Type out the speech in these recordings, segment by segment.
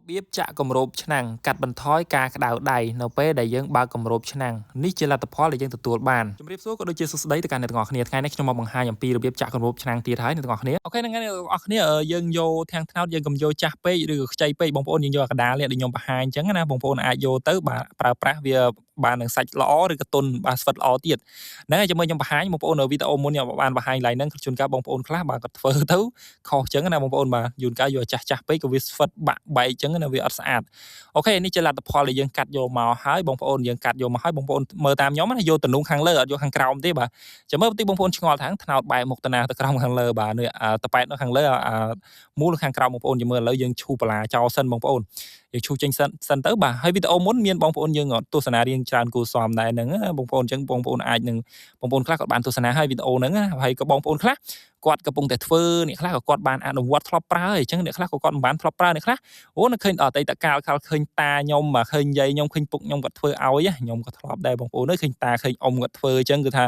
របៀបចាក់គម្របឆ្នាំងកាត់បន្ថយការក្តៅដៃនៅពេលដែលយើងបើកគម្របឆ្នាំងនេះជាលទ្ធផលដែលយើងទទួលបានជំរាបសួរក៏ដូចជាសួស្តីទៅកាន់អ្នកទាំងអស់គ្នាថ្ងៃនេះខ្ញុំមកបង្ហាញអំពីរបៀបចាក់គម្របឆ្នាំងទៀតហើយអ្នកទាំងអស់គ្នាអូខេហ្នឹងហើយអ្នកទាំងអស់គ្នាយើងយកធាងថ្នោតយើងកុំយកចាស់ពេកឬខ្ចីពេកបងប្អូនយើងយកអាកដាលនេះដែលខ្ញុំបង្ហាញអញ្ចឹងណាបងប្អូនអាចយកទៅបាទប្រើប្រាស់វាបាននឹងសាច់ល្អឬក៏ទុនបាទស្វិតល្អទៀតហ្នឹងហើយជាមួយខ្ញុំបង្ហាញបងប្អូននៅវីដេអូមុនខ្ញុំបានបង្ហាញឡើងហ្នឹងជួនកាលបងប្អូនខ្លះបាទគាត់ធ្វើទៅខុសអញ្ចឹងណាបងប្អូនបាទយូរកាលយកចាស់ពេកក៏វាស្វិតបាក់បែកអញ្ចឹងណាវាអត់ស្អាតអូខេនេះជាលទ្ធផលដែលយើងកាត់យកមកហើយបងប្អូនយើងកាត់យកមកហើយបងប្អូនមើលតាមខ្ញុំណាយកទំនុងខាងលើអត់យកខាងក្រោមទេបាទចាំមើលបន្តិចបងប្អូនឆ្ងល់ថាថ្នោតបែកមុខតាណាទៅក្រោមខាងលើបាទនេះតប៉ែតនៅខាងលើមូលខាងក្រោមបងប្អូនចាំមើលឥឡូវយើងឈូបន្លាចោលសិនបងប្អូនយើងឈូចេញសិនទៅបាទហើយវីដេអូមុនមានបងប្អូនយើងទស្សនារៀងច្រើនគូសមដែរហ្នឹងបងប្អូនអញ្ចឹងបងប្អូនអាចនឹងបងប្អូនខ្លះក៏បានទស្សនាហើយវីដេអូហ្នឹងហើយក៏បងប្អូនខ្លះគាត់កំពុងតែធ្វើអ្នកខ្លះក៏គាត់បានអនុវត្តធ្លាប់ប្រើអញ្ចឹងអ្នកខ្លះក៏គាត់មិនបានធ្លាប់ប្រើអ្នកខ្លះអូនៅឃើញអតីតកាលឃើញតាខ្ញុំឃើញយាយខ្ញុំឃើញពុកខ្ញុំគាត់ធ្វើឲ្យខ្ញុំក៏ធ្លាប់ដែរបងប្អូនឃើញតាឃើញអ៊ំគាត់ធ្វើអញ្ចឹងគឺថា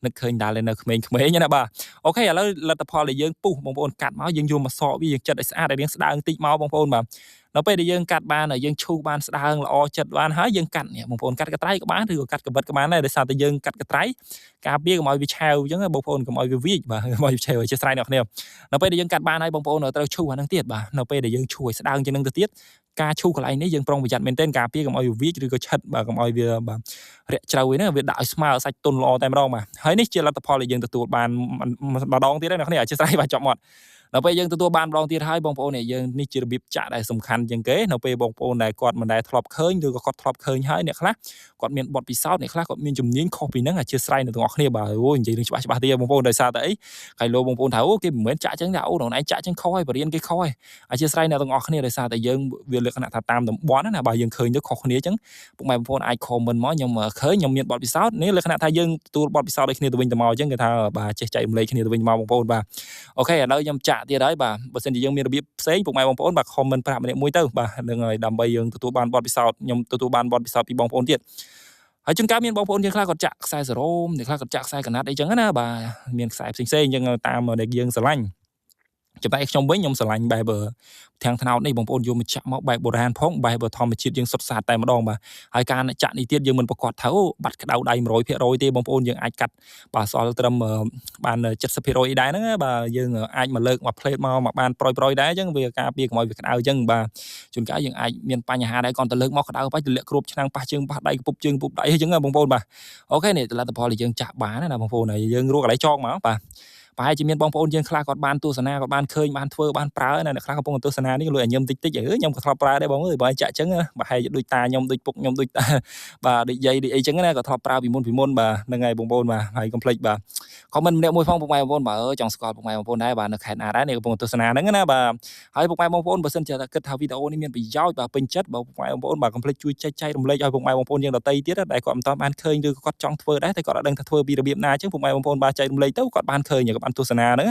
នឹកឃើញដល់នៅក្មេងៗណាបាទអូខេឥឡូវលទ្ធផលដែលយើងពុះបងប្អូនកាត់មកយើងយកមកសក់វាយើងចិតឲ្យស្អាតឲ្យរាងស្ដើងតិចមកបងប្អូនបាទនៅពេលដែលយើងកាត់បានយើងឈូសបានស្ដើងល្អចិត្តបានហើយយើងកាត់នេះបងប្អូនកាត់កត្រៃក៏បានឬក៏កាត់កបិតក៏បានដែរដោយសារតែយើងកាត់កត្រៃការពារកុំឲ្យវាឆាវអញ្ចឹងបងប្អូនកុំឲ្យវាវីកបាទកុំឲ្យវាឆាវជាស្រ័យអ្នកគ្នានៅពេលដែលយើងកាត់បានហើយបងប្អូនត្រូវឈូសអានឹងទៀតបាទនៅពេលដែលយើងឈូសឲ្យស្ដើងជាងនឹងទៅទៀតការឈូសកន្លែងនេះយើងប្រុងប្រយ័ត្នមែនទែនការពារកុំឲ្យវាវីកឬក៏ឆិតបាទកុំឲ្យវាបាទរាក់ជ្រៅឯណាវាដាក់ឲ្យស្មើសាច់ទុនល្អតែម្ដងបាទហើយនេះជាលទ្ធផលដែលយើងទទួលបានម្ដងទៀតហើយអ្នកគ្នាជាស្រ័យបាទចប់មាត់នៅពេលយើងទទួលបានម្ដងទៀតហើយបងប្អូនយើងនេះជារបៀបចាក់ដែលសំខាន់ជាងគេនៅពេលបងប្អូនដែលគាត់មិនដែលធ្លាប់ឃើញឬក៏គាត់ធ្លាប់ឃើញហើយអ្នកខ្លះគាត់មានបទពិសោធន៍អ្នកខ្លះគាត់មានជំនាញខុសពីហ្នឹងជាស្រ័យនៅទាំងអស់គ្នាបាទអូនិយាយនឹងច្បាស់ទៀតបងប្អូនដោយសារតែអីហើយលោកបងប្អូនថាអូគេមិនមែនចាក់ចឹងទេអូនឯងចាក់ចឹងខុសហើយបរិញ្ញាគេខុសហើយជាស្រ័យអ្នកទាំងអស់គ្នាដោយសារតែយើងវាលក្ខណៈថាតាមតំបន់ណាបាទយើងឃើញទៅខុសគ្នាចឹងពុកម៉ែបងប្អូនអាចខមមិនមកខ្ញុំឃើញខ្ញុំមានបទពិសោធន៍នេះលក្ខណៈថាយើងទទួលបទពិសោធន៍ដូចគ្នាទៅវិញទៅមកចឹងគេថាបាទចេះចែករំលែកគ្នាទៅវិញមកបងប្អូនបាទអូខេឥឡូវខ្ញុំចាក់ទៀតហើយបាទបើសិនជាយើងមានរបៀបផ្សេងពុកម៉ែបងប្អូនបាទខមមិនប្រាប់ម្នាក់មួយទៅបាទនឹងហើយដើម្បីយើងទទួលបានបទពិសោធន៍ខ្ញុំទទួលបានបទពិសោធន៍ពីបងប្អូនទៀតហើយជួនកាលមានបងប្អូនយើងខ្លះគាត់ចាក់ខ្សែសរោមអ្នកខ្លះគាត់ចាក់ខ្សែកណាត់អីចឹងណាបាទមានខ្សែផ្សេងៗចឹងតាមដែលយើងស្រឡាញ់ចំណែកខ្ញុំវិញខ្ញុំស្រឡាញ់បែបធាងថ្នោតនេះបងប្អូនយកមកចាក់មកបែបបុរាណផងបែបធម្មជាតិយើងសុទ្ធសាធតែម្ដងបាទហើយការចាក់នេះទៀតយើងមិនប្រកាសថាបាត់ក្តៅដៃ 100% ទេបងប្អូនយើងអាចកាត់បាទសល់ត្រឹមបាន 70% អីដែរហ្នឹងបាទយើងអាចមកលើកមកផ្លេតមកបានប្រយដែរអញ្ចឹងវាការពារកុំឲ្យវាក្តៅអញ្ចឹងបាទជួនកាលយើងអាចមានបញ្ហាដែរគាត់ទៅលើកមកក្តៅបាច់ទម្លាក់គ្របឆ្នាំងប៉ះជើងប៉ះដៃកពុបជើងពុបដៃអញ្ចឹងបងប្អូនបាទអូខេនេះលទ្ធផលដែលយើងចាក់បានណាបងប្អូនហើយយើងរកកន្លែងចងមកបាទប្រហែលជាមានបងប្អូនយើងខ្លះគាត់បានទស្សនាគាត់បានឃើញបានធ្វើបានប្រើណាអ្នកខ្លះកំពុងទស្សនានេះលុយឲ្យញឹមតិចខ្ញុំក៏ធ្លាប់ប្រើដែរបងអើយបើចាក់អញ្ចឹងប្រហែលជាដូចតាខ្ញុំដូចពុកខ្ញុំដូចតាបាទដូចយាយដូចអីចឹងណាក៏ធ្លាប់ប្រើពីមុនបាទហ្នឹងហើយបងប្អូនបាទហើយកុំភ្លេចបាទខមមិនម្នាក់មួយផងពុកម៉ែបងប្អូនបាទចង់ស្គាល់ពុកម៉ែបងប្អូនដែរបាទនៅខេត្តណាដែរនេះកំពុងទស្សនាហ្នឹងណាបាទហើយពុកម៉ែបងប្អូនបើសិនជាគិតថាវីដេអូនេះមានប្រយោជន៍បាទពេញចិត្តបើពុកម៉ែបងប្អូនបាទកុំភ្លេចជួយចែករំលែកឲ្យពុកម៉ែបងប្អូនយើងដទៃទៀតដែលគាត់មិនទាន់បានឃើញឬគាត់ចង់ធ្វើដែរតែគាត់អត់ដឹងថាធ្វើពីរបៀបណាអញ្ចឹងពុកម៉ែបងប្អូនបាទចែករំលែកទៅគាត់បានឃើញគាត់បានទស្សនាហ្នឹង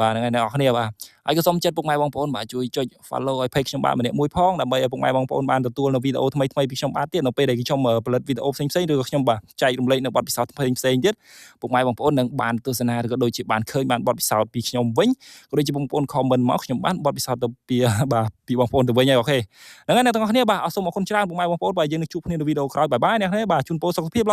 បាទហ្នឹងហើយអ្នកនរគ្នាបាទហើយក៏សូមចិត្តពុកម៉ែបងប្អូនបាទជួយចុច follow ឲ្យ page ខ្ញុំបាទម្នាក់មួយផងដើម្បីឲ្យពុកម៉ែបងប្អូនបានទទួលនៅវីដេអូថ្មីៗពីខ្ញុំបាទទៀតនៅពេលដែលខ្ញុំផលិតវីដេអូផ្សេងៗឬក៏ខ្ញុំបាទចែករំលែកនៅបទពិសោធន៍ផ្សេងទៀតពុកម៉ែបងប្អូននឹងបានទស្សនាឬក៏ដូចជាបានឃើញបានបទពិសោធន៍ពីខ្ញុំវិញក៏ដូចជាបងប្អូន comment មកខ្ញុំបានបទពិសោធន៍ទៅពីបាទពីបងប្អូនទៅវិញហើយអូខេហ្នឹងហើយអ្នកទាំងអស់គ្នាបាទអរសូមអរគុណច្រើនពុកម៉ែបងប្អូនបាទយើងនឹងជួបគ្នានៅវីដេអូក្រោយបាយបាយអ្នកគ្នាបាទជូនពរសុខភាព